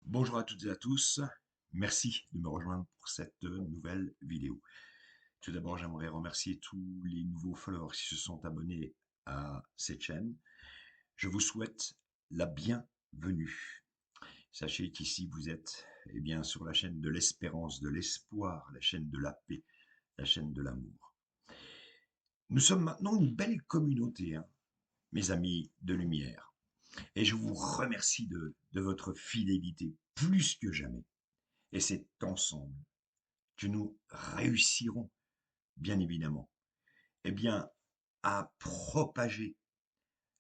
Bonjour à toutes et à tous, merci de me rejoindre pour cette nouvelle vidéo. Tout d'abord, j'aimerais remercier tous les nouveaux followers qui se sont abonnés à cette chaîne. Je vous souhaite la bienvenue. Sachez qu'ici vous êtes bien, sur la chaîne de l'espérance, de l'espoir, la chaîne de la paix, la chaîne de l'amour. Nous sommes maintenant une belle communauté, mes amis de lumière. Et je vous remercie de votre fidélité plus que jamais. Et c'est ensemble que nous réussirons, bien évidemment, eh bien, à propager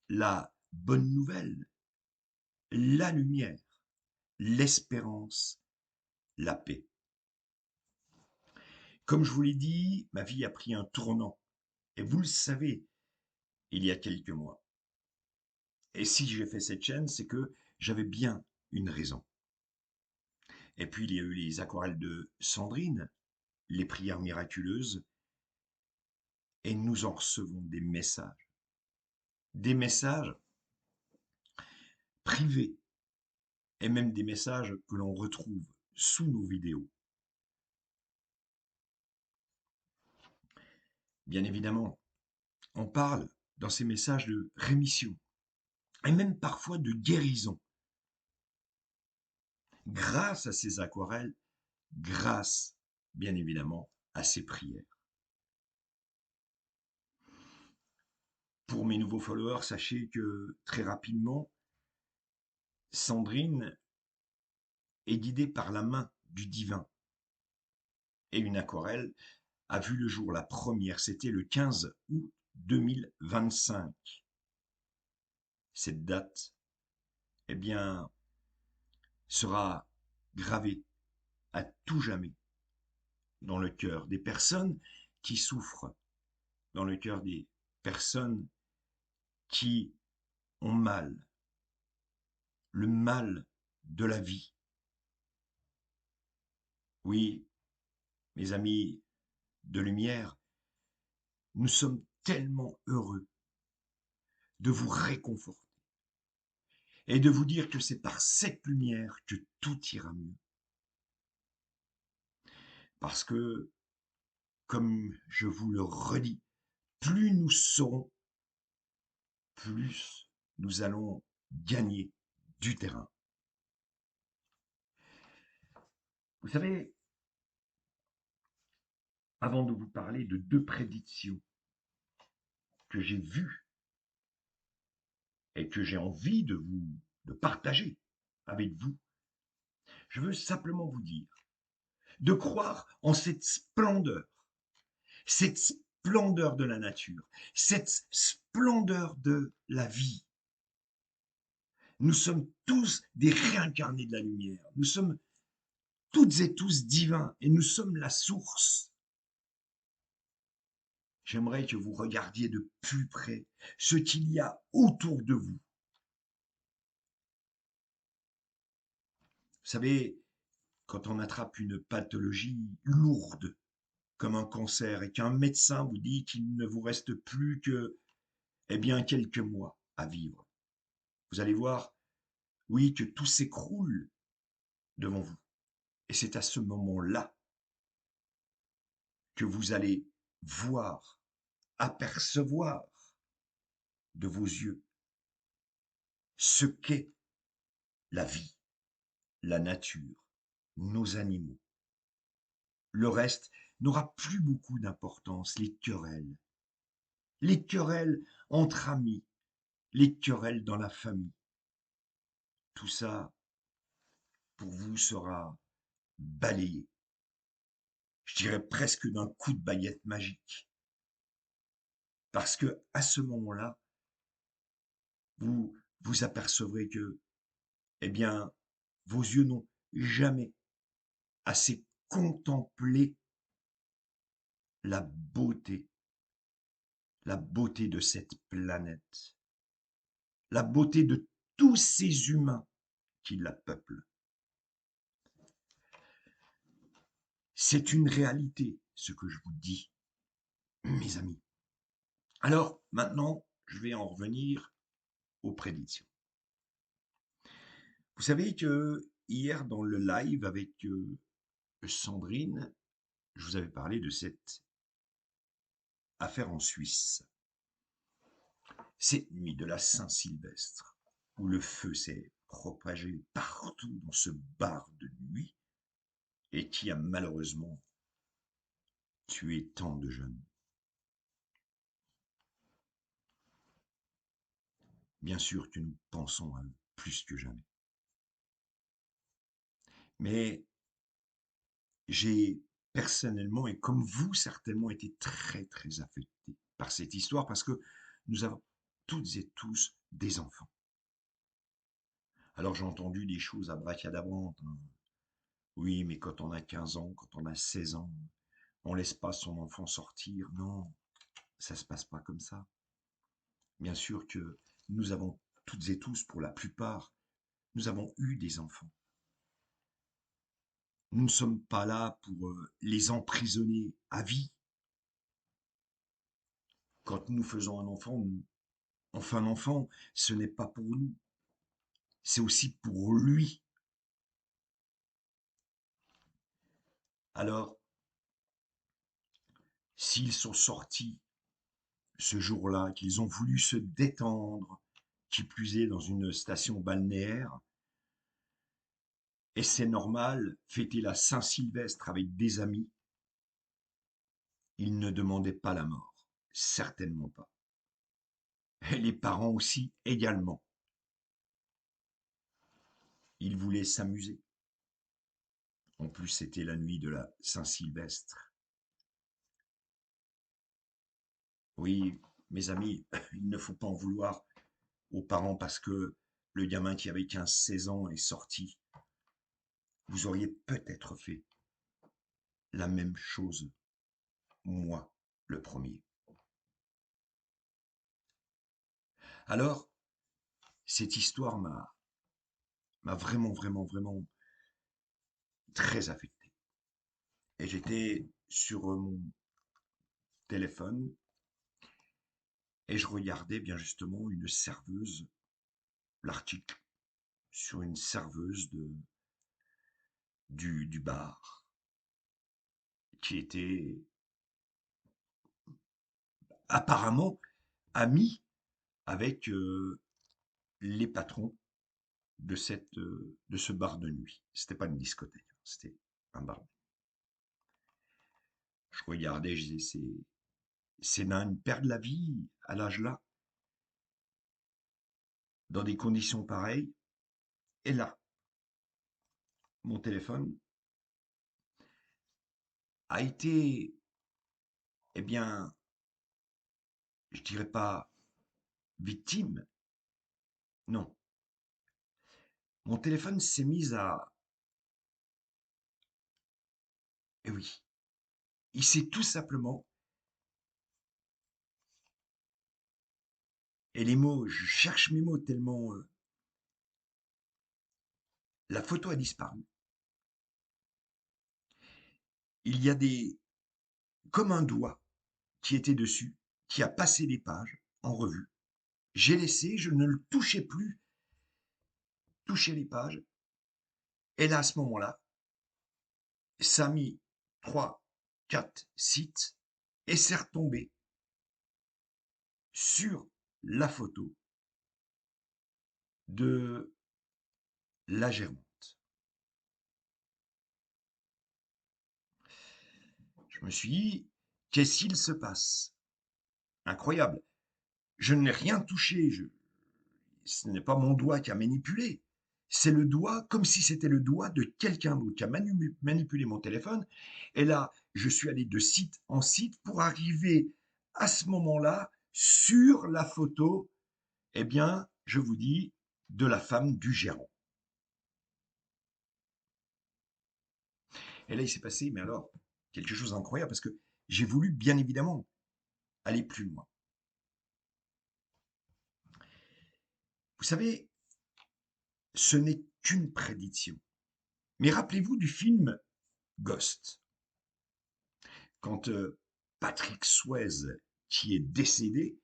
la bonne nouvelle, la lumière, l'espérance, la paix. Comme je vous l'ai dit, ma vie a pris un tournant, et vous le savez, il y a quelques mois. Et si j'ai fait cette chaîne, c'est que j'avais bien une raison. Et puis il y a eu les aquarelles de Sandrine, les prières miraculeuses, et nous en recevons des messages privés, et même des messages que l'on retrouve sous nos vidéos. Bien évidemment, on parle dans ces messages de rémission et même parfois de guérison grâce à ces aquarelles, grâce bien évidemment à ces prières. Pour mes nouveaux followers, sachez que très rapidement, Sandrine est guidée par la main du divin. Et une aquarelle a vu le jour, la première, c'était le 15 août 2025. Cette date, eh bien, sera gravée à tout jamais dans le cœur des personnes qui souffrent, dans le cœur des personnes qui ont mal, le mal de la vie. Oui, mes amis de lumière, nous sommes tellement heureux de vous réconforter et de vous dire que c'est par cette lumière que tout ira mieux. Parce que, comme je vous le redis, plus nous saurons, plus nous allons gagner du terrain. Vous savez, avant de vous parler de deux prédictions que j'ai vues et que j'ai envie de partager avec vous, je veux simplement vous dire de croire en cette splendeur de la nature, cette splendeur de la vie. Nous sommes tous des réincarnés de la lumière. Nous sommes toutes et tous divins et nous sommes la source. J'aimerais que vous regardiez de plus près ce qu'il y a autour de vous. Vous savez, quand on attrape une pathologie lourde, comme un cancer, et qu'un médecin vous dit qu'il ne vous reste plus que, eh bien, quelques mois à vivre, vous allez voir, oui, que tout s'écroule devant vous. Et c'est à ce moment-là que vous allez voir, apercevoir de vos yeux ce qu'est la vie, la nature, nos animaux. Le reste n'aura plus beaucoup d'importance, les querelles entre amis, les querelles dans la famille. Tout ça, pour vous, sera balayé, je dirais presque d'un coup de baguette magique. Parce que à ce moment-là, vous vous apercevrez que, eh bien, vos yeux n'ont jamais assez contemplé la beauté de cette planète, la beauté de tous ces humains qui la peuplent. C'est une réalité, ce que je vous dis, mes amis. Alors, maintenant, je vais en revenir aux prédictions. Vous savez que hier dans le live avec Sandrine, je vous avais parlé de cette affaire en Suisse. Cette nuit de la Saint-Sylvestre, où le feu s'est propagé partout dans ce bar de nuit et qui a malheureusement tué tant de jeunes. Bien sûr que nous pensons à eux plus que jamais. Mais j'ai personnellement, et comme vous certainement, été très très affecté par cette histoire parce que nous avons toutes et tous des enfants. Alors j'ai entendu des choses abracadabrantes, hein. Oui, mais quand on a 15 ans, quand on a 16 ans, on laisse pas son enfant sortir. Non, ça se passe pas comme ça. Bien sûr que nous avons toutes et tous, pour la plupart, nous avons eu des enfants. Nous ne sommes pas là pour les emprisonner à vie. Quand nous faisons un enfant, on fait un enfant, ce n'est pas pour nous, c'est aussi pour lui. Alors, s'ils sont sortis ce jour-là, qu'ils ont voulu se détendre, qui plus est dans une station balnéaire, et c'est normal, fêter la Saint-Sylvestre avec des amis, ils ne demandaient pas la mort, certainement pas. Et les parents aussi également. Ils voulaient s'amuser. En plus, c'était la nuit de la Saint-Sylvestre. Oui, mes amis, il ne faut pas en vouloir aux parents parce que le gamin qui avait 15-16 ans est sorti. Vous auriez peut-être fait la même chose, moi, le premier. Alors, cette histoire m'a vraiment, vraiment, vraiment très affecté. Et j'étais sur mon téléphone et je regardais bien justement une serveuse, l'article sur une serveuse du bar qui était apparemment amie avec les patrons de ce bar de nuit. C'était pas une discothèque, c'était un bar. Je regardais, je disais, c'est dingue, perdre la vie à l'âge-là, dans des conditions pareilles. Et là, mon téléphone a été, eh bien, je dirais pas victime, non. Mon téléphone s'est mis à, eh oui, il s'est tout simplement, et les mots, je cherche mes mots tellement, la photo a disparu. Il y a comme un doigt qui était dessus, qui a passé les pages en revue. J'ai laissé, je ne le touchais plus, toucher les pages. Et là, à ce moment-là, ça a mis 3, 4 sites et c'est retombé sur la photo de la gérante. Je me suis dit, qu'est-ce qu'il se passe? Incroyable. Je n'ai rien touché. Ce n'est pas mon doigt qui a manipulé. C'est le doigt, comme si c'était le doigt de quelqu'un d'autre qui a manipulé mon téléphone. Et là, je suis allé de site en site pour arriver à ce moment-là sur la photo, eh bien, je vous dis, de la femme du gérant. Et là, il s'est passé, mais alors, quelque chose d'incroyable parce que j'ai voulu, bien évidemment, aller plus loin. Vous savez, ce n'est qu'une prédiction. Mais rappelez-vous du film Ghost. Quand Patrick Swayze, qui est décédé,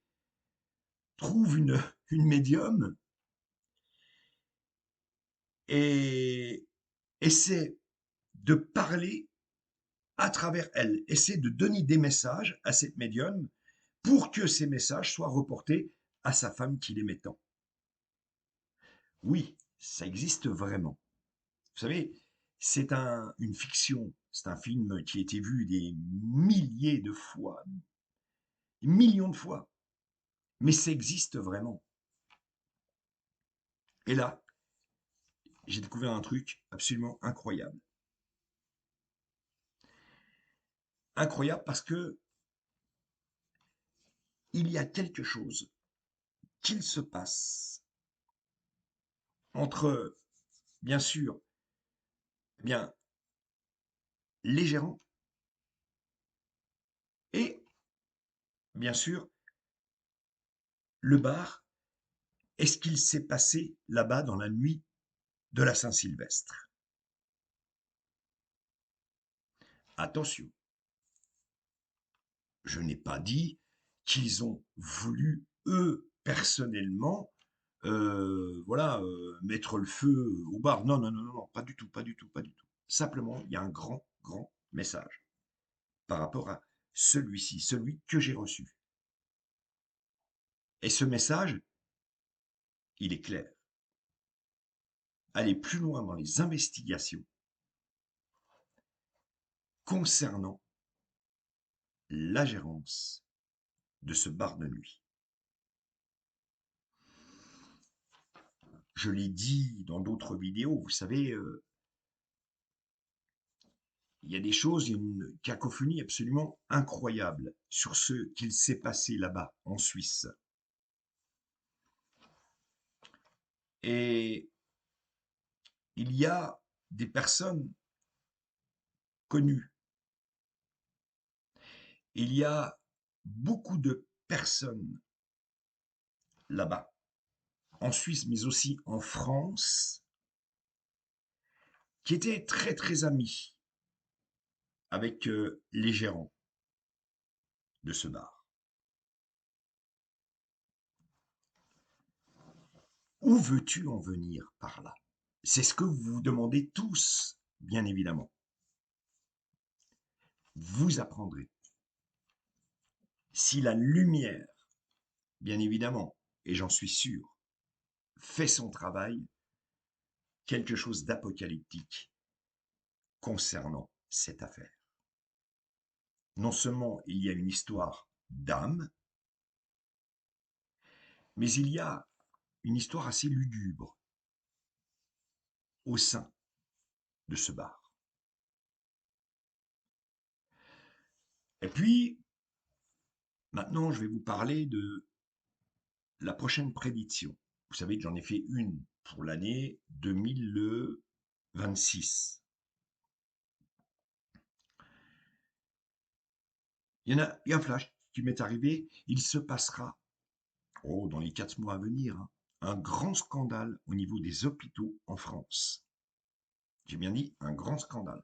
trouve une médium et essaie de parler à travers elle, essaie de donner des messages à cette médium pour que ces messages soient reportés à sa femme qu'il aimait tant. Oui, ça existe vraiment. Vous savez, une fiction, c'est un film qui a été vu des milliers de fois, des millions de fois, mais ça existe vraiment. Et là, j'ai découvert un truc absolument incroyable. Incroyable parce que il y a quelque chose qu'il se passe entre, bien sûr, eh bien, les gérants et, bien sûr, le bar. Est-ce qu'il s'est passé là-bas dans la nuit de la Saint-Sylvestre? Attention, je n'ai pas dit qu'ils ont voulu, eux, personnellement, voilà, mettre le feu au bar. Non, non, non, non, non, pas du tout, pas du tout, pas du tout. Simplement, il y a un grand, grand message par rapport à celui-ci, celui que j'ai reçu. Et ce message, il est clair. Aller plus loin dans les investigations concernant la gérance de ce bar de nuit. Je l'ai dit dans d'autres vidéos, vous savez, il y a des choses, il y a une cacophonie absolument incroyable sur ce qu'il s'est passé là-bas, en Suisse. Et il y a des personnes connues. Il y a beaucoup de personnes là-bas, en Suisse, mais aussi en France, qui étaient très très amis avec les gérants de ce bar. Où veux-tu en venir par là? C'est ce que vous vous demandez tous, bien évidemment. Vous apprendrez. Si la lumière, bien évidemment, et j'en suis sûr, fait son travail, quelque chose d'apocalyptique concernant cette affaire. Non seulement il y a une histoire d'âme, mais il y a une histoire assez lugubre au sein de ce bar. Et puis, maintenant, je vais vous parler de la prochaine prédiction. Vous savez que j'en ai fait une pour l'année 2026. Il y a un flash qui m'est arrivé. Il se passera, dans les 4 mois à venir, hein, un grand scandale au niveau des hôpitaux en France. J'ai bien dit un grand scandale.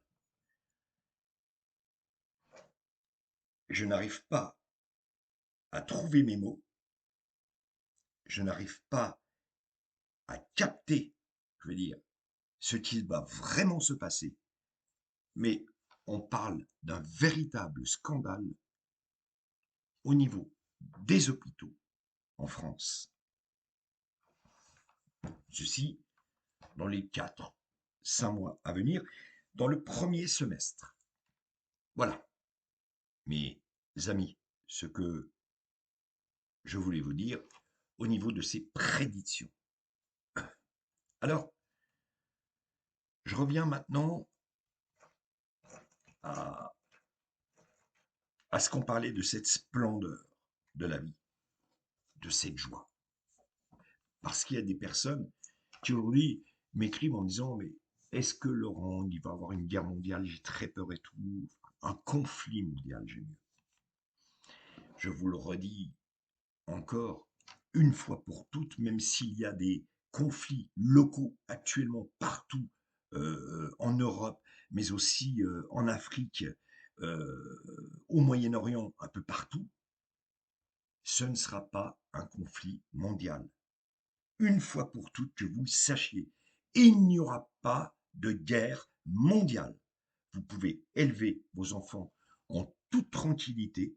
Je n'arrive pas à trouver mes mots. Je n'arrive pas à capter, je veux dire, ce qui va vraiment se passer. Mais on parle d'un véritable scandale au niveau des hôpitaux en France. Ceci dans les 4, 5 mois à venir, dans le premier semestre. Voilà, mes amis, ce que je voulais vous dire au niveau de ces prédictions. Alors, je reviens maintenant à, à ce qu'on parlait de cette splendeur de la vie, de cette joie. Parce qu'il y a des personnes qui aujourd'hui m'écrivent en me disant, mais est-ce que Laurent, il va y avoir une guerre mondiale? J'ai très peur et tout. Un conflit mondial, j'ai mieux. Je vous le redis encore une fois pour toutes, même s'il y a des conflits locaux actuellement partout en Europe, mais aussi en Afrique, au Moyen-Orient, un peu partout, ce ne sera pas un conflit mondial. Une fois pour toutes, que vous le sachiez. Il n'y aura pas de guerre mondiale. Vous pouvez élever vos enfants en toute tranquillité.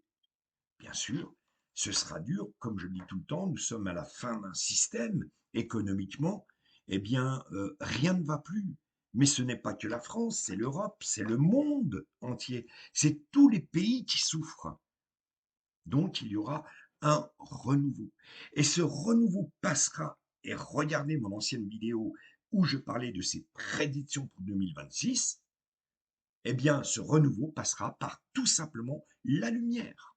Bien sûr, ce sera dur, comme je le dis tout le temps, nous sommes à la fin d'un système économiquement, eh bien, rien ne va plus. Mais ce n'est pas que la France, c'est l'Europe, c'est le monde entier, c'est tous les pays qui souffrent. Donc, il y aura un renouveau. Et ce renouveau passera, et regardez mon ancienne vidéo où je parlais de ces prédictions pour 2026, eh bien, ce renouveau passera par tout simplement la lumière.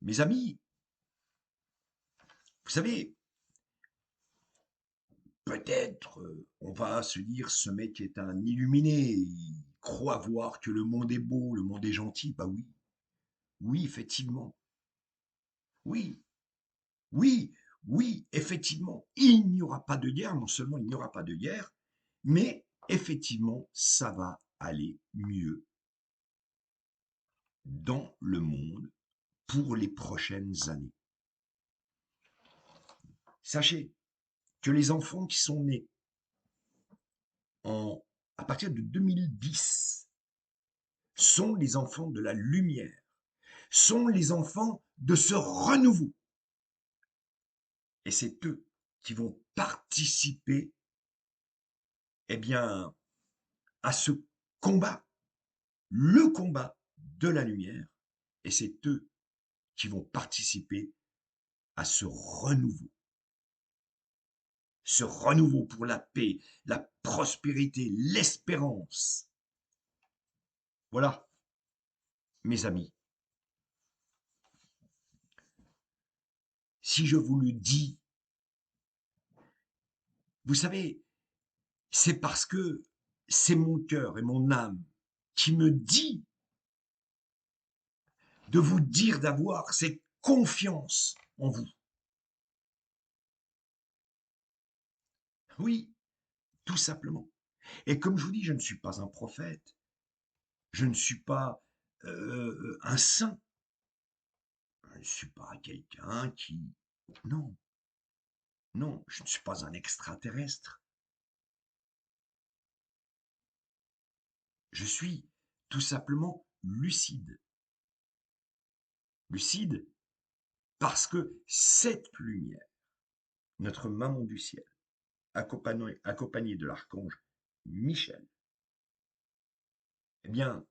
Mes amis, vous savez, peut-être on va se dire ce mec est un illuminé, il croit voir que le monde est beau, le monde est gentil. Bah oui, oui, effectivement. Oui, oui, oui, effectivement. Il n'y aura pas de guerre, non seulement il n'y aura pas de guerre, mais effectivement, ça va aller mieux dans le monde pour les prochaines années. Sachez que les enfants qui sont nés à partir de 2010 sont les enfants de la lumière, sont les enfants de ce renouveau. Et c'est eux qui vont participer, eh bien, à ce combat, le combat de la lumière. Et c'est eux qui vont participer à ce renouveau pour la paix, la prospérité, l'espérance. Voilà, mes amis. Si je vous le dis, vous savez, c'est parce que c'est mon cœur et mon âme qui me dit de vous dire d'avoir cette confiance en vous. Oui, tout simplement. Et comme je vous dis, je ne suis pas un prophète, je ne suis pas un saint, je ne suis pas quelqu'un qui... Non, non, je ne suis pas un extraterrestre. Je suis tout simplement lucide. Lucide parce que cette lumière, notre maman du ciel, accompagnée de l'archange Michel, eh bien,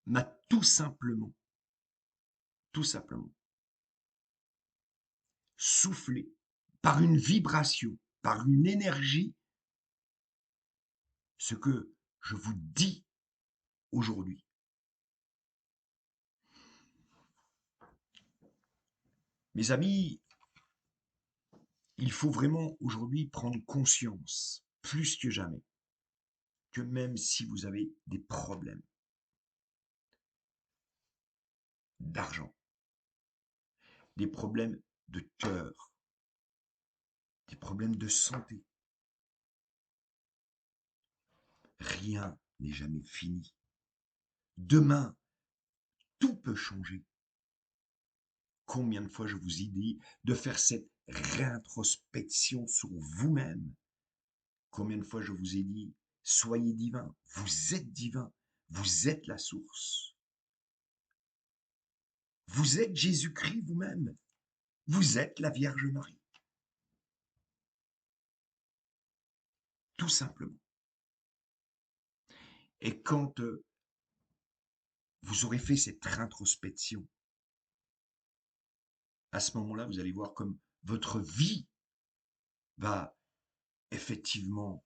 m'a tout simplement, soufflé par une vibration, par une énergie, ce que je vous dis aujourd'hui. Mes amis, il faut vraiment aujourd'hui prendre conscience, plus que jamais, que même si vous avez des problèmes d'argent, des problèmes de cœur, des problèmes de santé, rien n'est jamais fini. Demain, tout peut changer. Combien de fois je vous ai dit de faire cette réintrospection sur vous-même? Combien de fois je vous ai dit, soyez divin, vous êtes la source. Vous êtes Jésus-Christ vous-même, vous êtes la Vierge Marie. Tout simplement. Et quand vous aurez fait cette introspection, à ce moment-là, vous allez voir comme votre vie va effectivement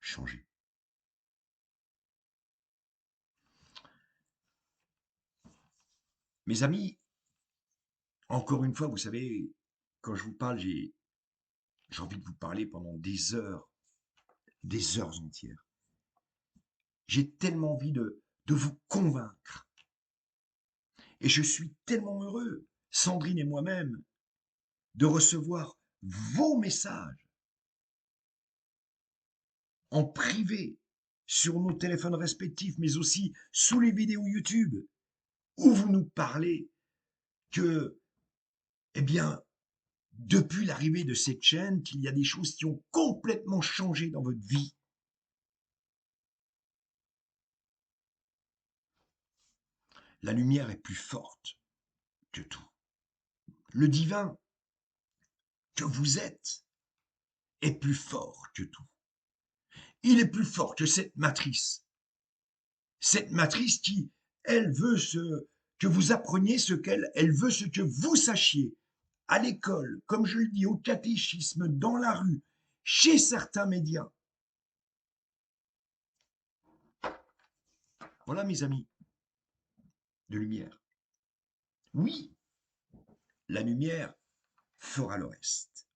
changer. Mes amis, encore une fois, vous savez, quand je vous parle, j'ai envie de vous parler pendant des heures entières. J'ai tellement envie de vous convaincre. Et je suis tellement heureux, Sandrine et moi-même, de recevoir vos messages en privé sur nos téléphones respectifs, mais aussi sous les vidéos YouTube, où vous nous parlez que, eh bien, depuis l'arrivée de cette chaîne qu'il y a des choses qui ont complètement changé dans votre vie. La lumière est plus forte que tout. Le divin que vous êtes est plus fort que tout. Il est plus fort que cette matrice. Cette matrice qui, elle, veut que vous appreniez ce elle veut ce que vous sachiez. À l'école, comme je le dis, au catéchisme, dans la rue, chez certains médias. Voilà, mes amis, de lumière. Oui, la lumière fera le reste.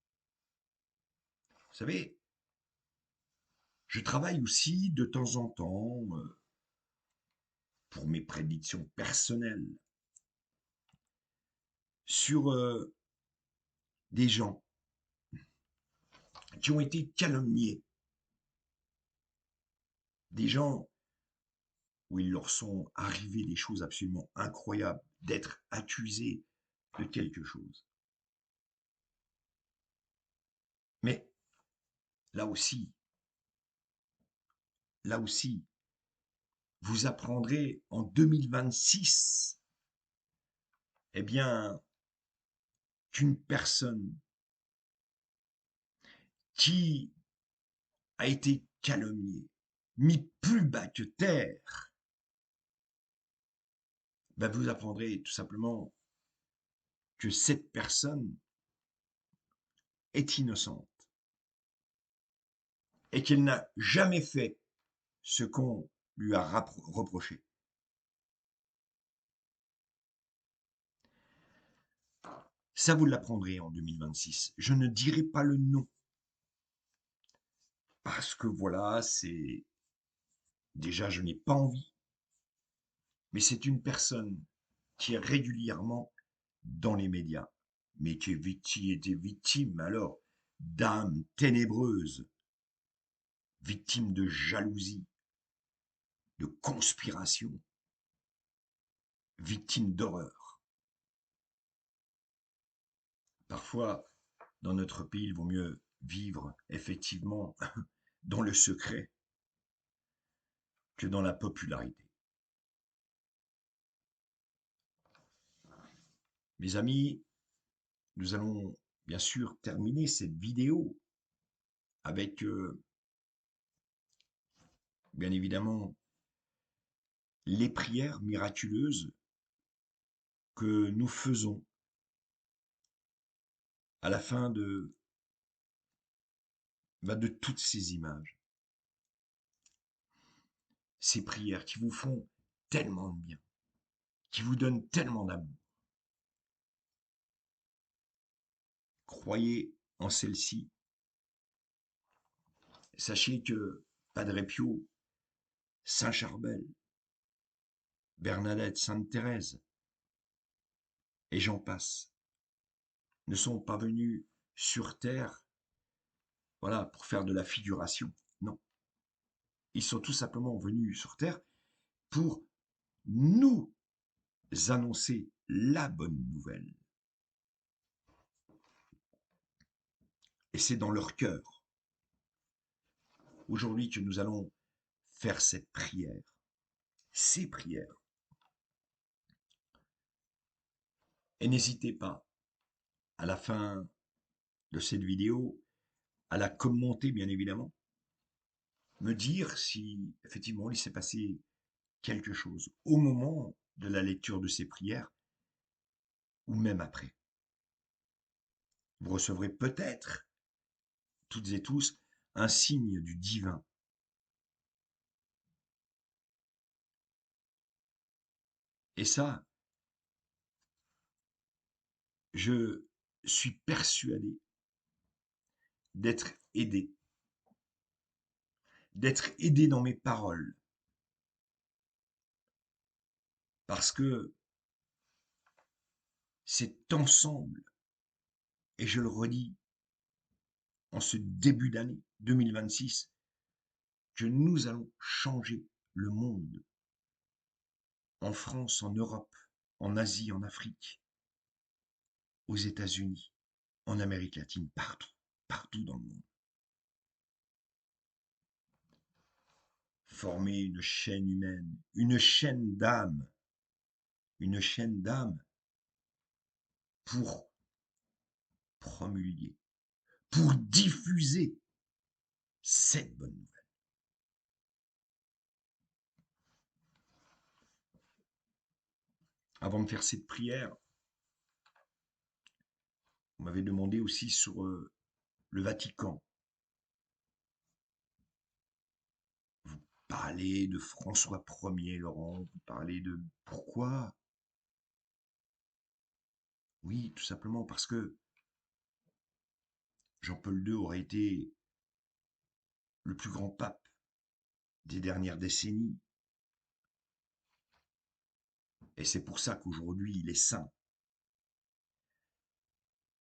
Vous savez, je travaille aussi de temps en temps pour mes prédictions personnelles sur des gens qui ont été calomniés, des gens où il leur sont arrivés des choses absolument incroyables, d'être accusés de quelque chose. Mais là aussi, là aussi, vous apprendrez en 2026, eh bien, qu'une personne qui a été calomniée, mis plus bas que terre, ben vous apprendrez tout simplement que cette personne est innocente et qu'elle n'a jamais fait ce qu'on lui a reproché. Ça, vous l'apprendrez en 2026. Je ne dirai pas le nom parce que voilà, c'est déjà, je n'ai pas envie, mais c'est une personne qui est régulièrement dans les médias, mais qui était victime alors d'âmes ténébreuses, victime de jalousie, de conspiration, victime d'horreur. Parfois, dans notre pays, il vaut mieux vivre effectivement dans le secret que dans la popularité. Mes amis, nous allons bien sûr terminer cette vidéo avec, bien évidemment, les prières miraculeuses que nous faisons à la fin de toutes ces images. Ces prières qui vous font tellement de bien, qui vous donnent tellement d'amour. Croyez en celle-ci. Sachez que Padre Pio, Saint Charbel, Bernadette, Sainte Thérèse, et j'en passe, ne sont pas venus sur terre, voilà, pour faire de la figuration. Non. Ils sont tout simplement venus sur terre pour nous annoncer la bonne nouvelle. Et c'est dans leur cœur, aujourd'hui, que nous allons faire cette prière, ces prières. Et n'hésitez pas, à la fin de cette vidéo, à la commenter, bien évidemment, me dire si, effectivement, il s'est passé quelque chose au moment de la lecture de ces prières, ou même après. Vous recevrez peut-être, toutes et tous, un signe du divin. Et ça, je suis persuadé d'être aidé dans mes paroles, parce que c'est ensemble, et je le redis, en ce début d'année 2026, que nous allons changer le monde, en France, en Europe, en Asie, en Afrique, aux États-Unis, en Amérique latine, partout, partout dans le monde. Former une chaîne humaine, une chaîne d'âme pour promulguer, pour diffuser cette bonne nouvelle. Avant de faire cette prière, on m'avait demandé aussi sur le Vatican. Vous parlez de François Ier, Laurent, vous parlez de... Pourquoi? Oui, tout simplement parce que Jean-Paul II aurait été le plus grand pape des dernières décennies. Et c'est pour ça qu'aujourd'hui, il est saint.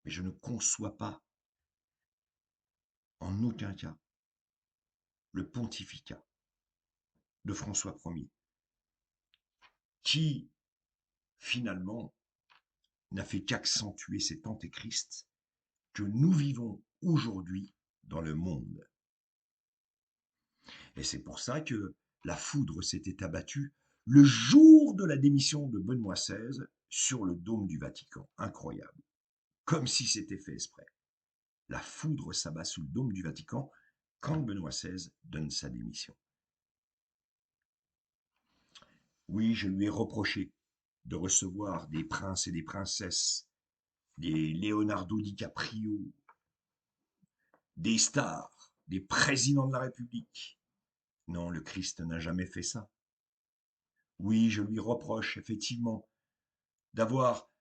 Mais je ne conçois pas, en aucun cas, le pontificat de François Ier, qui, finalement, n'a fait qu'accentuer cet antéchrist que nous vivons aujourd'hui dans le monde. Et c'est pour ça que la foudre s'était abattue le jour de la démission de Benoît XVI sur le dôme du Vatican. Incroyable. Comme si c'était fait exprès. La foudre s'abat sous le dôme du Vatican quand Benoît XVI donne sa démission. Oui, je lui ai reproché de recevoir des princes et des princesses, des Leonardo DiCaprio, des stars, des présidents de la République. Non, le Christ n'a jamais fait ça. Oui, je lui reproche effectivement d'avoir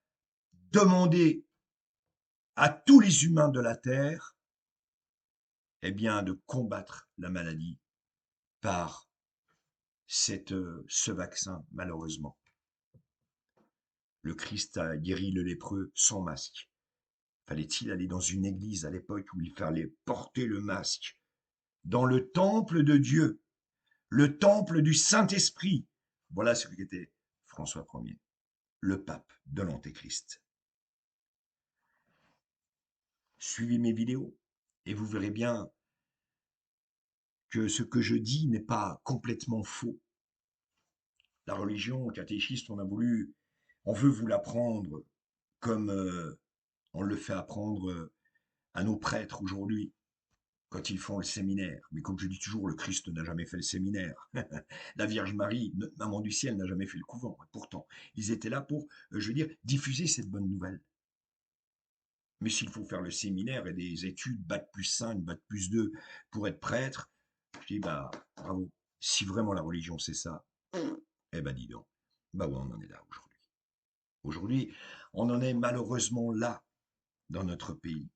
demandé à tous les humains de la Terre, eh bien, de combattre la maladie par ce vaccin, malheureusement. Le Christ a guéri le lépreux sans masque. Fallait-il aller dans une église à l'époque où il fallait porter le masque? Dans le temple de Dieu, le temple du Saint-Esprit. Voilà ce qu'était François Ier, le pape de l'Antéchrist. Suivez mes vidéos et vous verrez bien que ce que je dis n'est pas complètement faux. La religion catéchiste, on veut vous l'apprendre comme on le fait apprendre à nos prêtres aujourd'hui, quand ils font le séminaire. Mais comme je dis toujours, le Christ n'a jamais fait le séminaire. La Vierge Marie, notre maman du ciel, n'a jamais fait le couvent. Pourtant, ils étaient là pour, je veux dire, diffuser cette bonne nouvelle. Mais s'il faut faire le séminaire et des études, bac plus 5, bac plus 2, pour être prêtre, je dis, bah, bravo. Si vraiment la religion c'est ça, eh ben dis donc. Bah ouais, on en est là aujourd'hui. Aujourd'hui, on en est malheureusement là dans notre pays.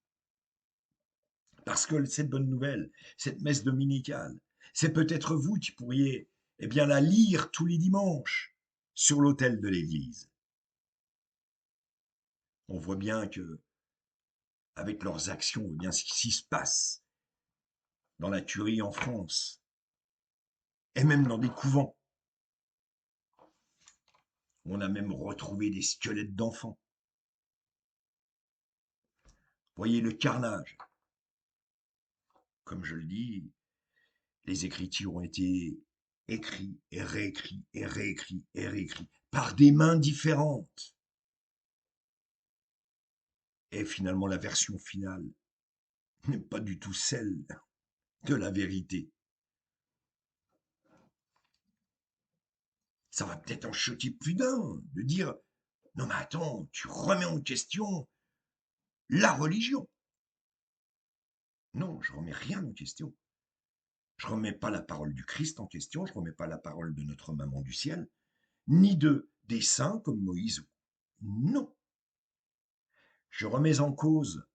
Parce que cette bonne nouvelle, cette messe dominicale, c'est peut-être vous qui pourriez eh bien, la lire tous les dimanches sur l'autel de l'église. On voit bien que, avec leurs actions, on voit bien ce qui se passe dans la tuerie en France, et même dans des couvents. On a même retrouvé des squelettes d'enfants. Voyez le carnage. Comme je le dis, les écritures ont été écrits et réécrits et réécrits et réécrits par des mains différentes. Et finalement, la version finale n'est pas du tout celle de la vérité. Ça va peut-être en choquer plus d'un de dire non mais attends, tu remets en question la religion. Non, je remets rien en question. Je remets pas la parole du Christ en question, je remets pas la parole de notre maman du ciel, ni des saints comme Moïse. Non. Je remets en cause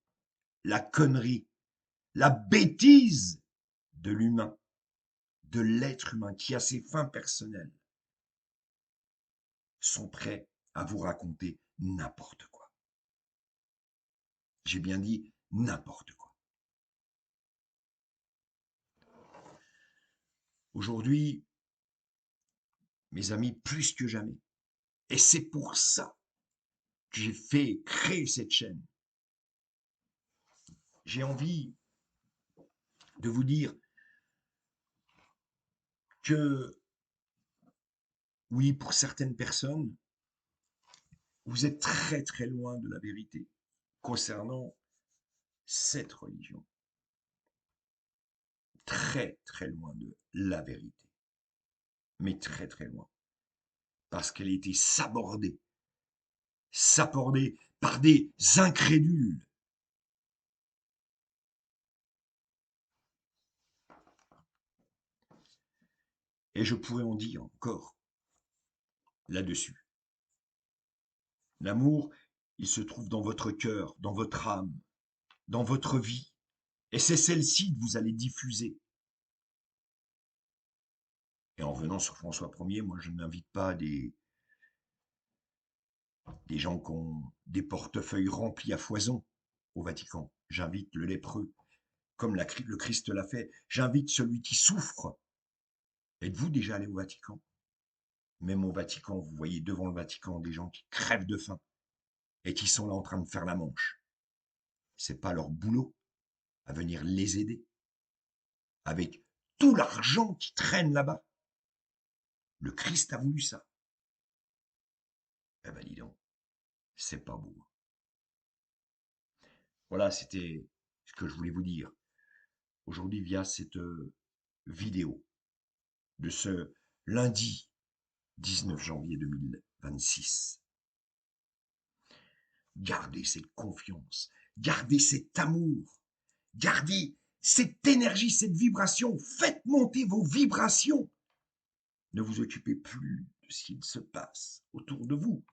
la connerie, la bêtise de l'humain, de l'être humain qui a ses fins personnelles, sont prêts à vous raconter n'importe quoi. J'ai bien dit n'importe quoi. Aujourd'hui, mes amis, plus que jamais, et c'est pour ça que j'ai créer cette chaîne, j'ai envie de vous dire que, oui, pour certaines personnes, vous êtes très très loin de la vérité concernant cette religion. Très très loin de la vérité. Mais très très loin. Parce qu'elle a été sabordée par des incrédules. Et je pourrais en dire encore là-dessus. L'amour, il se trouve dans votre cœur, dans votre âme, dans votre vie. Et c'est celle-ci que vous allez diffuser. Et en revenant sur François Ier, moi je n'invite pas des gens qui ont des portefeuilles remplis à foison au Vatican. J'invite le lépreux, comme le Christ l'a fait. J'invite celui qui souffre. Êtes-vous déjà allé au Vatican? Même au Vatican, vous voyez devant le Vatican des gens qui crèvent de faim et qui sont là en train de faire la manche. C'est pas leur boulot à venir les aider avec tout l'argent qui traîne là-bas. Le Christ a voulu ça. Eh ben dis donc, c'est pas beau. Voilà, c'était ce que je voulais vous dire aujourd'hui via cette vidéo de ce lundi 19 janvier 2026. Gardez cette confiance, gardez cet amour, gardez cette énergie, cette vibration. Faites monter vos vibrations. Ne vous occupez plus de ce qu'il se passe autour de vous.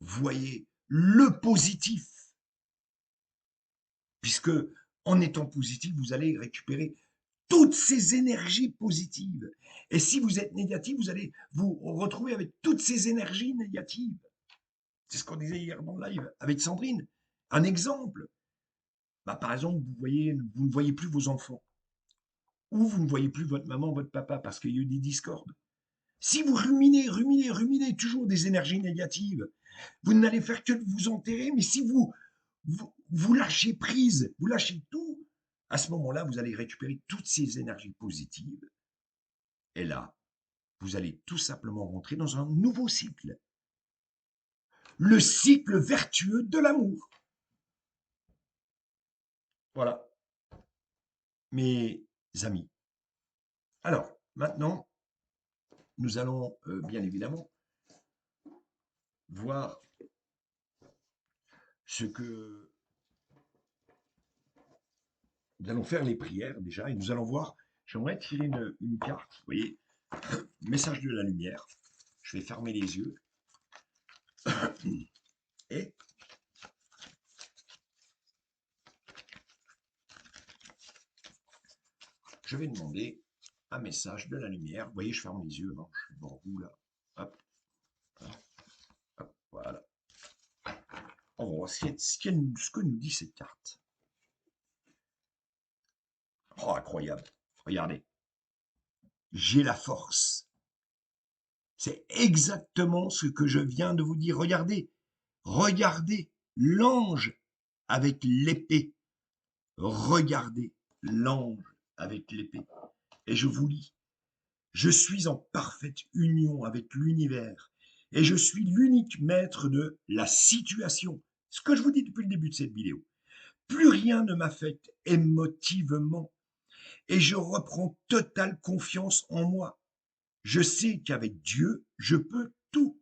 Voyez le positif, puisque en étant positif, vous allez récupérer toutes ces énergies positives. Et si vous êtes négatif, vous allez vous retrouver avec toutes ces énergies négatives. C'est ce qu'on disait hier dans le live avec Sandrine. Un exemple, par exemple, vous ne voyez plus vos enfants, ou vous ne voyez plus votre maman, votre papa, parce qu'il y a eu des discordes. Si vous ruminez toujours des énergies négatives, vous n'allez faire que de vous enterrer, mais si vous lâchez prise, vous lâchez tout, à ce moment-là, vous allez récupérer toutes ces énergies positives. Et là, vous allez tout simplement rentrer dans un nouveau cycle. Le cycle vertueux de l'amour. Voilà, mes amis. Alors, maintenant, nous allons bien évidemment voir ce que nous allons faire les prières déjà et nous allons voir. J'aimerais tirer une carte, vous voyez, message de la lumière. Je vais fermer les yeux et je vais demander un message de la lumière. Vous voyez, je ferme les yeux, non, je suis devant vous là. Hop, hop, voilà. On va voir ce que nous dit cette carte. Oh, incroyable. Regardez. J'ai la force. C'est exactement ce que je viens de vous dire. Regardez. Regardez l'ange avec l'épée. Regardez l'ange avec l'épée. Et je vous lis. Je suis en parfaite union avec l'univers et je suis l'unique maître de la situation. Ce que je vous dis depuis le début de cette vidéo. Plus rien ne m'affecte émotivement et je reprends totale confiance en moi. Je sais qu'avec Dieu, je peux tout.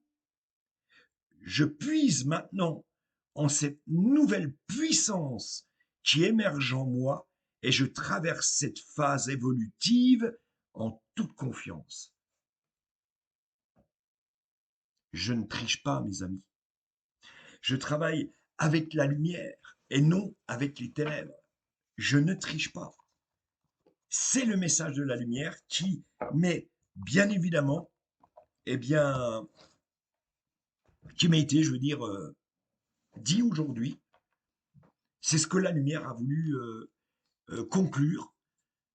Je puise maintenant en cette nouvelle puissance qui émerge en moi et je traverse cette phase évolutive en toute confiance. Je ne triche pas, mes amis. Je travaille avec la lumière et non avec les ténèbres. Je ne triche pas. C'est le message de la lumière qui m'est bien évidemment, eh bien, qui m'a été, je veux dire, dit aujourd'hui. C'est ce que la lumière a voulu conclure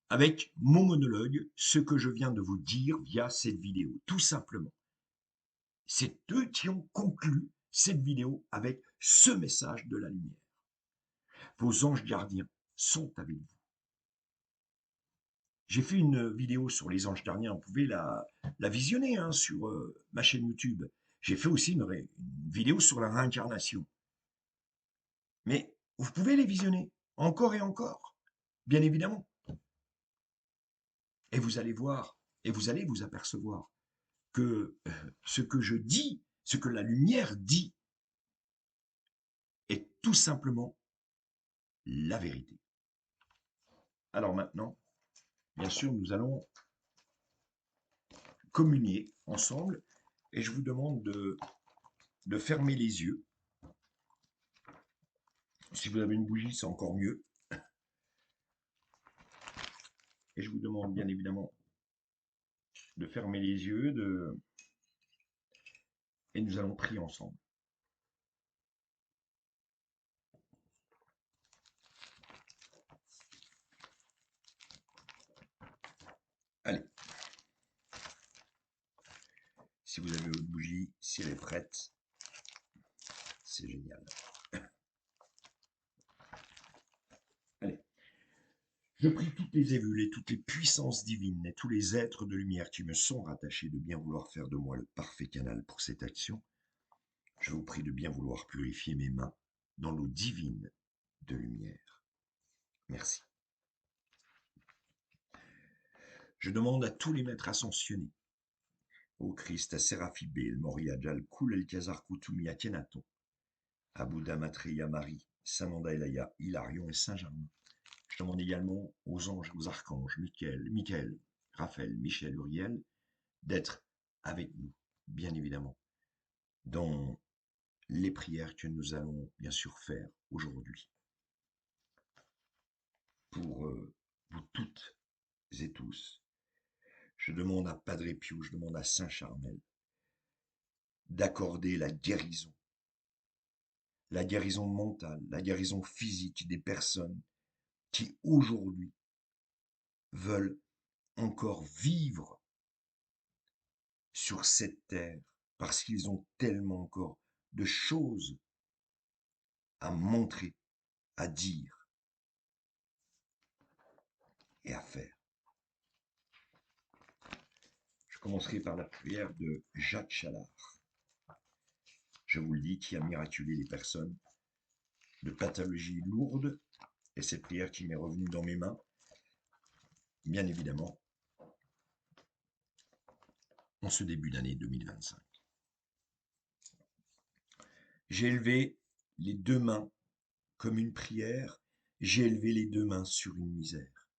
avec mon monologue, ce que je viens de vous dire via cette vidéo, tout simplement. C'est eux qui ont conclu cette vidéo avec ce message de la lumière. Vos anges gardiens sont avec vous. J'ai fait une vidéo sur les anges gardiens, vous pouvez la visionner hein, sur ma chaîne YouTube. J'ai fait aussi une vidéo sur la réincarnation. Mais vous pouvez les visionner encore et encore, bien évidemment. Et vous allez voir, et vous allez vous apercevoir que ce que je dis, ce que la lumière dit, est tout simplement la vérité. Alors maintenant, bien sûr, nous allons communier ensemble et je vous demande de fermer les yeux. Si vous avez une bougie, c'est encore mieux. Et je vous demande bien évidemment de fermer les yeux et nous allons prier ensemble. Allez, si vous avez votre bougie, si elle est prête, c'est génial. Allez, je prie toutes les évules et toutes les puissances divines et tous les êtres de lumière qui me sont rattachés de bien vouloir faire de moi le parfait canal pour cette action. Je vous prie de bien vouloir purifier mes mains dans l'eau divine de lumière. Merci. Je demande à tous les maîtres ascensionnés, au Christ, à Séraphibé, El Moria, Jalkoul, El Khazar, Koutoumi, Akhenaton, à Bouddha, Maitreya, Marie, Sananda, Elaya, Hilarion et Saint-Germain. Je demande également aux anges et aux archanges, Michael, Raphaël, Michel, Uriel, d'être avec nous, bien évidemment, dans les prières que nous allons bien sûr faire aujourd'hui. Pour vous toutes et tous, je demande à Padre Pio, je demande à Saint Charmel d'accorder la guérison mentale, la guérison physique des personnes qui aujourd'hui veulent encore vivre sur cette terre parce qu'ils ont tellement encore de choses à montrer, à dire et à faire. Je commencerai par la prière de Jacques Challard. Je vous le dis, qui a miraculé les personnes de pathologies lourdes, et cette prière qui m'est revenue dans mes mains, bien évidemment, en ce début d'année 2025. J'ai élevé les deux mains comme une prière, j'ai élevé les deux mains sur une misère.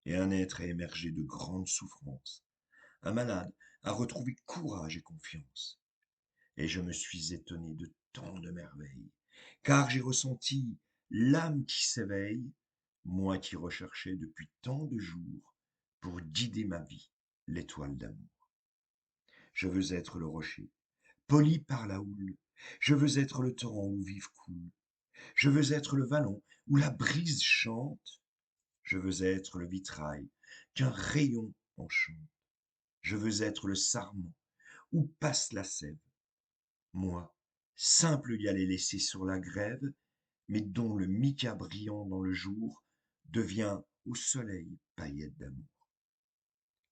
Et un être a émergé de grandes souffrances. Un malade a retrouvé courage et confiance. Et je me suis étonné de tant de merveilles, car j'ai ressenti l'âme qui s'éveille, moi qui recherchais depuis tant de jours pour guider ma vie, l'étoile d'amour. Je veux être le rocher, poli par la houle. Je veux être le torrent où vive coule. Je veux être le vallon où la brise chante. Je veux être le vitrail qu'un rayon enchante. Je veux être le sarment où passe la sève. Moi, simple galet laissé sur la grève, mais dont le mica brillant dans le jour devient au soleil paillette d'amour.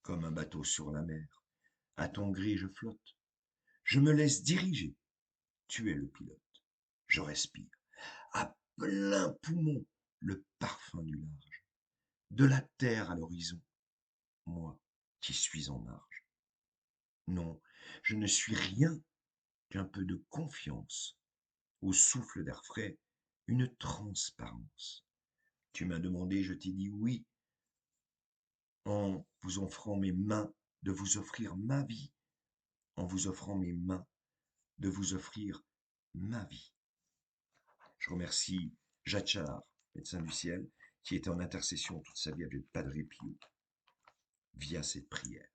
Comme un bateau sur la mer, à ton gré je flotte. Je me laisse diriger. Tu es le pilote. Je respire à plein poumon le parfum du large. De la terre à l'horizon, moi qui suis en marge. Non, je ne suis rien qu'un peu de confiance, au souffle d'air frais, une transparence. Tu m'as demandé, je t'ai dit oui, en vous offrant mes mains, de vous offrir ma vie, en vous offrant mes mains, de vous offrir ma vie. Je remercie Jacques Challard, médecin du ciel, qui était en intercession toute sa vie avec Padre Pio, via cette prière.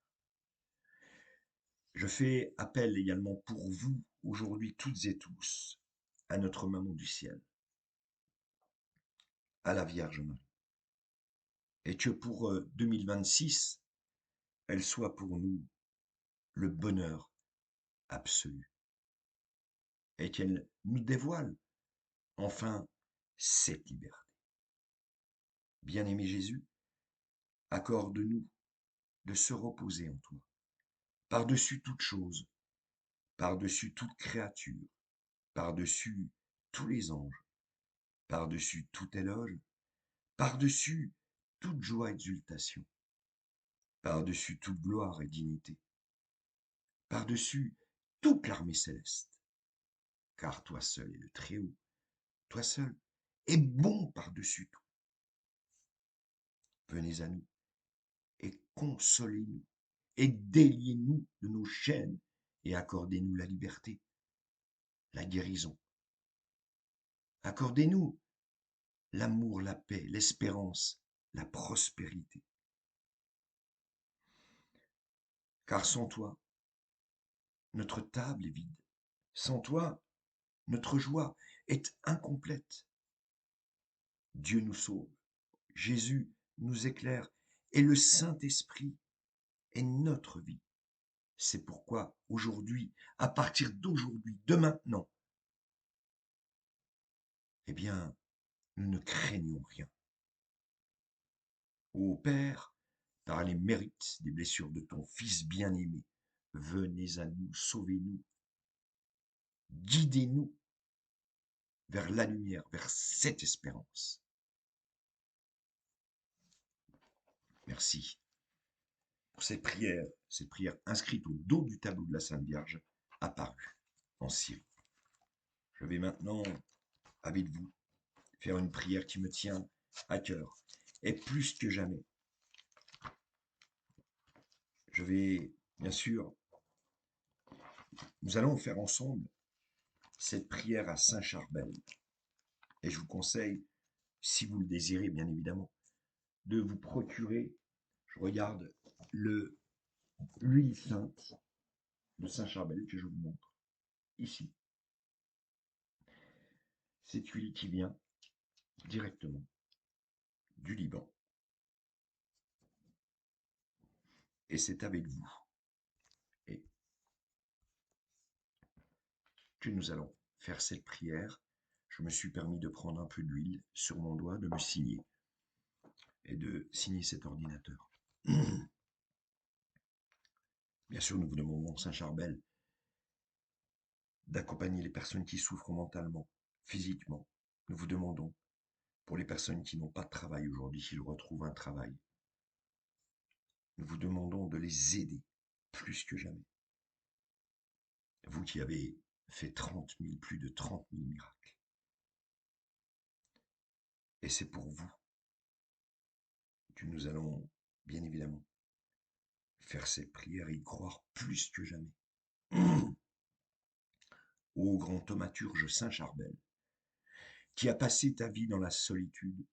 Je fais appel également pour vous, aujourd'hui, toutes et tous, à notre maman du ciel, à la Vierge Marie, et que pour 2026, elle soit pour nous le bonheur absolu, et qu'elle nous dévoile enfin cette liberté. Bien-aimé Jésus, accorde-nous de se reposer en toi, par-dessus toute chose, par-dessus toute créature, par-dessus tous les anges, par-dessus tout éloge, par-dessus toute joie et exultation, par-dessus toute gloire et dignité, par-dessus toute l'armée céleste, car toi seul es le Très-Haut, toi seul es bon par-dessus tout. Venez à nous et consolez-nous et déliez-nous de nos chaînes et accordez-nous la liberté, la guérison. Accordez-nous l'amour, la paix, l'espérance, la prospérité. Car sans toi, notre table est vide. Sans toi, notre joie est incomplète. Dieu nous sauve, Jésus nous éclaire et le Saint-Esprit est notre vie. C'est pourquoi aujourd'hui, à partir d'aujourd'hui, de maintenant, eh bien, nous ne craignons rien. Ô Père, par les mérites des blessures de ton Fils bien-aimé, venez à nous, sauvez-nous, guidez-nous vers la lumière, vers cette espérance. Merci pour cette prière inscrite au dos du tableau de la Sainte Vierge, apparue en Syrie. Je vais maintenant, avec vous, faire une prière qui me tient à cœur. Et plus que jamais, je vais, bien sûr, nous allons faire ensemble cette prière à Saint Charbel. Et je vous conseille, si vous le désirez, bien évidemment, de vous procurer, je regarde, l'huile sainte de Saint Charbel que je vous montre ici. Cette huile qui vient directement du Liban. Et c'est avec vous et que nous allons faire cette prière. Je me suis permis de prendre un peu d'huile sur mon doigt, de me signer et de signer cet ordinateur. Bien sûr, nous vous demandons, Saint Charbel, d'accompagner les personnes qui souffrent mentalement, physiquement. Nous vous demandons, pour les personnes qui n'ont pas de travail aujourd'hui, qu'ils retrouvent un travail. Nous vous demandons de les aider plus que jamais. Vous qui avez fait plus de 30 000 miracles. Et c'est pour vous que nous allons, bien évidemment, faire cette prière et y croire plus que jamais. Ô grand thaumaturge Saint Charbel, qui a passé ta vie dans la solitude,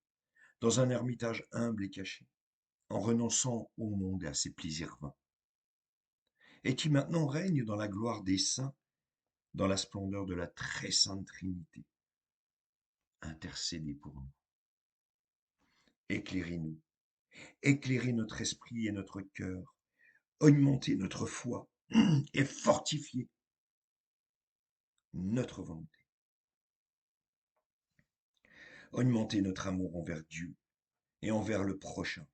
dans un ermitage humble et caché, en renonçant au monde et à ses plaisirs vains, et qui maintenant règne dans la gloire des saints, dans la splendeur de la très sainte Trinité. Intercédez pour nous. Éclairez-nous, éclairez notre esprit et notre cœur, augmentez notre foi et fortifiez notre volonté. Augmentez notre amour envers Dieu et envers le prochain.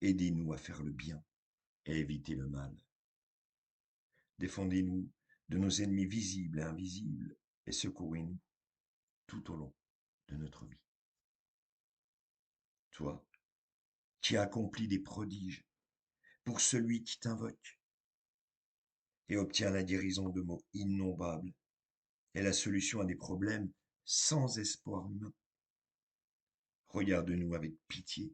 Aidez-nous à faire le bien et éviter le mal. Défendez-nous de nos ennemis visibles et invisibles et secourez-nous tout au long de notre vie. Toi, qui as accompli des prodiges pour celui qui t'invoque et obtient la guérison de maux innombrables et la solution à des problèmes sans espoir humain. Regarde-nous avec pitié,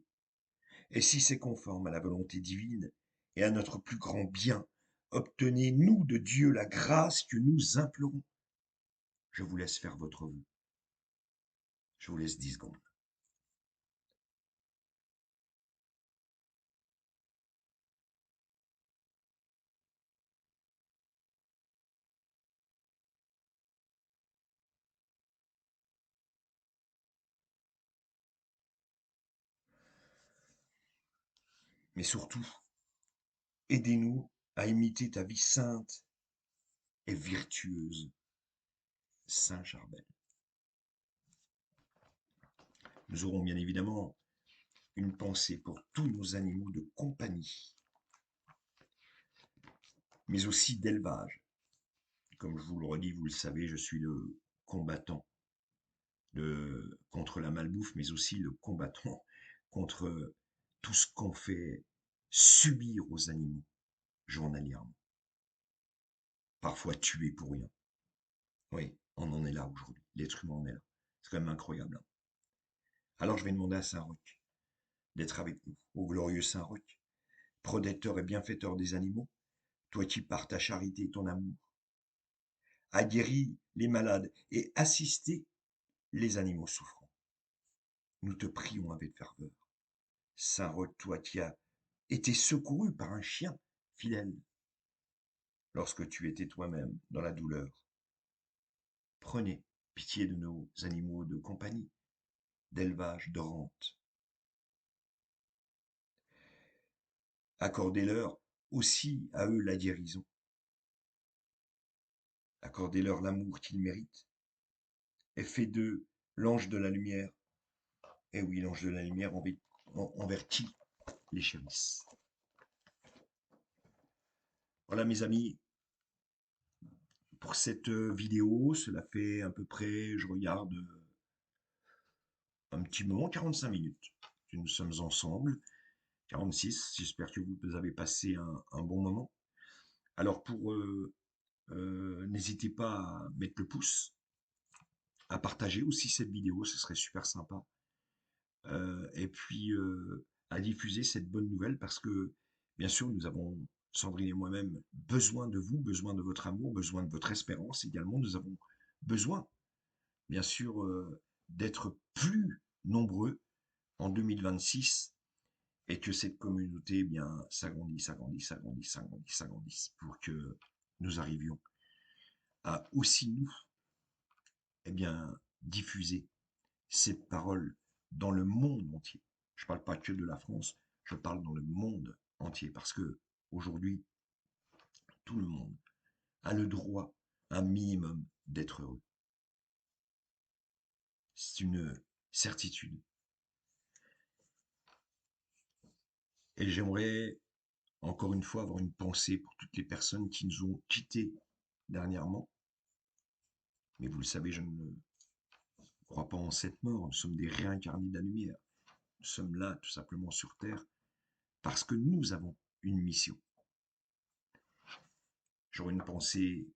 et si c'est conforme à la volonté divine et à notre plus grand bien, obtenez-nous de Dieu la grâce que nous implorons. Je vous laisse faire votre vœu. Je vous laisse 10 secondes. Mais surtout, aidez-nous à imiter ta vie sainte et vertueuse, Saint Charbel. Nous aurons bien évidemment une pensée pour tous nos animaux de compagnie, mais aussi d'élevage. Comme je vous le redis, vous le savez, je suis le combattant contre la malbouffe, mais aussi le combattant contre tout ce qu'on fait subir aux animaux journalièrement. Parfois tués pour rien. Oui, on en est là aujourd'hui. L'être humain en est là. C'est quand même incroyable, hein. Alors je vais demander à Saint-Roch d'être avec nous, au glorieux Saint-Roch, protecteur et bienfaiteur des animaux, toi qui par ta charité et ton amour as guéri les malades et assisté les animaux souffrants. Nous te prions avec ferveur. Saint-Roch, toi qui as été secouru par un chien fidèle lorsque tu étais toi-même dans la douleur, prenez pitié de nos animaux de compagnie, d'élevage, de rente. Accordez-leur aussi à eux la guérison. Accordez-leur l'amour qu'ils méritent. Et faites d'eux l'ange de la lumière. Et oui, l'ange de la lumière envers qui les chérissent. Voilà mes amis, pour cette vidéo, cela fait à peu près, je regarde, un petit moment, 45 minutes que nous sommes ensemble. 46, j'espère que vous avez passé un bon moment. Alors n'hésitez pas à mettre le pouce, à partager aussi cette vidéo, ce serait super sympa. Et puis à diffuser cette bonne nouvelle parce que, bien sûr, nous avons, Sandrine et moi-même, besoin de vous, besoin de votre amour, besoin de votre espérance également. Nous avons besoin, bien sûr, d'être plus nombreux en 2026 et que cette communauté, eh bien, s'agrandisse, s'agrandisse, s'agrandisse, s'agrandisse, s'agrandisse pour que nous arrivions à aussi nous, eh bien, diffuser cette parole dans le monde entier. Je ne parle pas que de la France, je parle dans le monde entier parce que aujourd'hui, tout le monde a le droit, un minimum, d'être heureux. C'est une certitude. Et j'aimerais encore une fois avoir une pensée pour toutes les personnes qui nous ont quittés dernièrement. Mais vous le savez, je ne crois pas en cette mort. Nous sommes des réincarnés de la lumière. Nous sommes là tout simplement sur Terre parce que nous avons une mission. J'aurais une pensée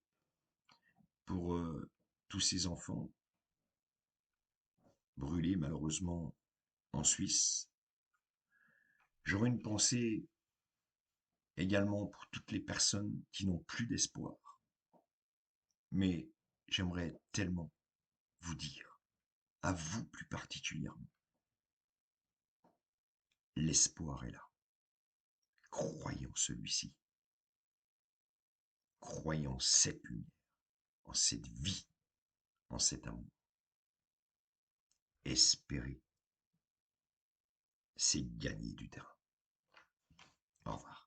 pour tous ces enfants brûlés malheureusement en Suisse. J'aurais une pensée également pour toutes les personnes qui n'ont plus d'espoir. Mais j'aimerais tellement vous dire, à vous plus particulièrement, l'espoir est là. Croyez en celui-ci. Croyez en cette lumière, en cette vie, en cet amour. Espérer, c'est gagner du terrain. Au revoir.